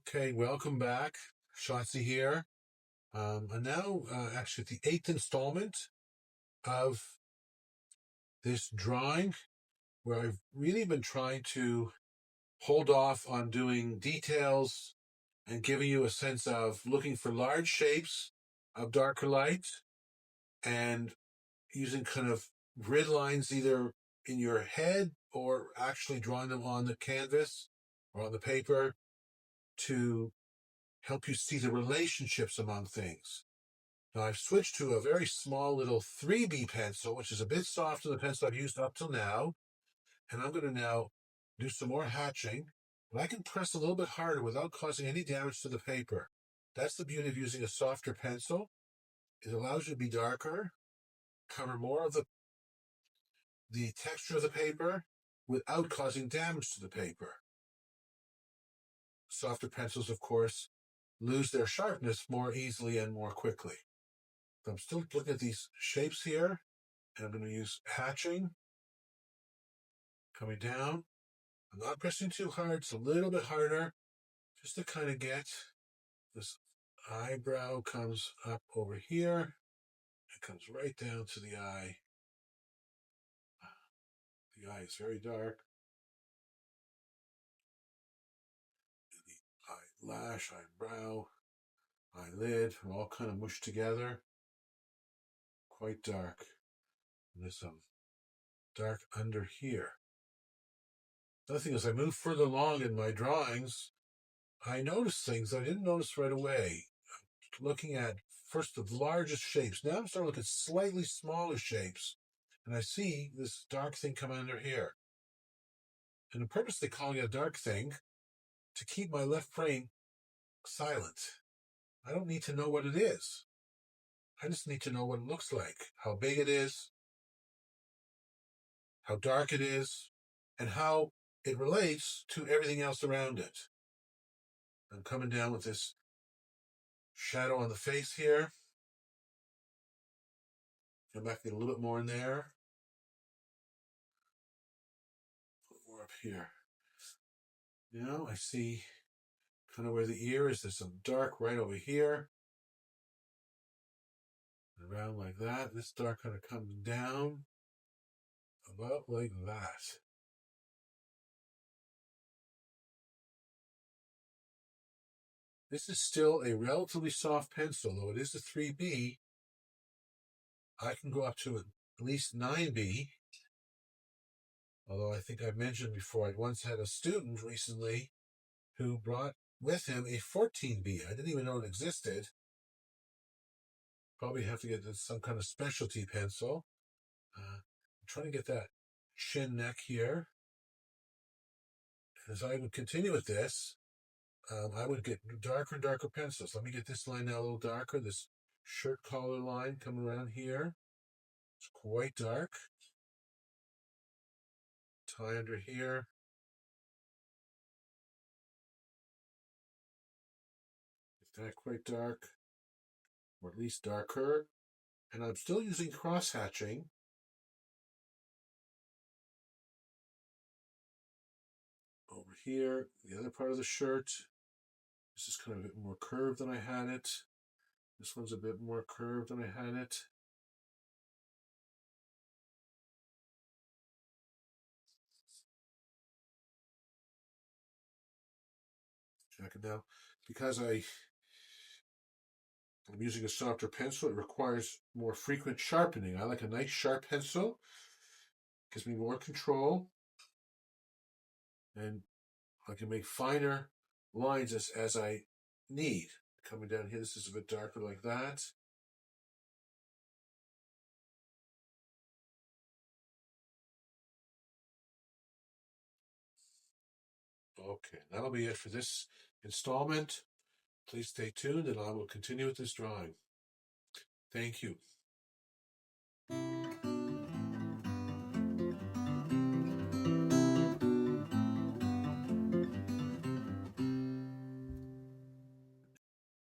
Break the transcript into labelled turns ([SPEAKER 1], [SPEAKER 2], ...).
[SPEAKER 1] Okay, welcome back. Shotzi here. And now, actually, the eighth installment of this drawing, where I've really been trying to hold off on doing details and giving you a sense of looking for large shapes of darker light and using kind of grid lines either in your head or actually drawing them on the canvas or on the paper to help you see the relationships among things. Now I've switched to a very small little 3B pencil, which is a bit softer than the pencil I've used up till now. And I'm going to now do some more hatching. And I can press a little bit harder without causing any damage to the paper. That's the beauty of using a softer pencil. It allows you to be darker, cover more of the texture of the paper without causing damage to the paper. Softer pencils, of course, lose their sharpness more easily and more quickly. So I'm still looking at these shapes here, and I'm going to use hatching, coming down. I'm not pressing too hard, it's a little bit harder, just to kind of get this eyebrow comes up over here. It comes right down to the eye. The eye is very dark. The eyelash, eyebrow, eyelid are all kind of mushed together. Quite dark. And there's some dark under here. Another thing is, I move further along in my drawings, I notice things I didn't notice right away. Looking at first the largest shapes. Now I'm starting to look at slightly smaller shapes, and I see this dark thing coming under here. And I'm purposely calling it a dark thing to keep my left brain silent. I don't need to know what it is. I just need to know what it looks like, how big it is, how dark it is, and how it relates to everything else around it. I'm coming down with this shadow on the face here. Come back, get a little bit more in there. More up here. Now I see kind of where the ear is. There's some dark right over here. Around like that. This dark kind of comes down about like that. This is still a relatively soft pencil, though it is a 3B. I can go up to at least 9B. Although I think I've mentioned before, I once had a student recently who brought with him a 14B. I didn't even know it existed. Probably have to get some kind of specialty pencil. I'm trying to get that chin neck here. As I would continue with this, I would get darker and darker pencils. Let me get this line now a little darker. This shirt collar line coming around here. It's quite dark. Tie under here. Is that quite dark? Or at least darker. And I'm still using cross hatching. Over here, the other part of the shirt. This is kind of a bit more curved than I had it. This one's a bit more curved than I had it. Check it now. Because I'm using a softer pencil, it requires more frequent sharpening. I like a nice sharp pencil. Gives me more control. And I can make finer lines as I need. Coming down here, this is a bit darker like that. Okay, that'll be it for this installment. Please stay tuned and I will continue with this drawing. Thank you.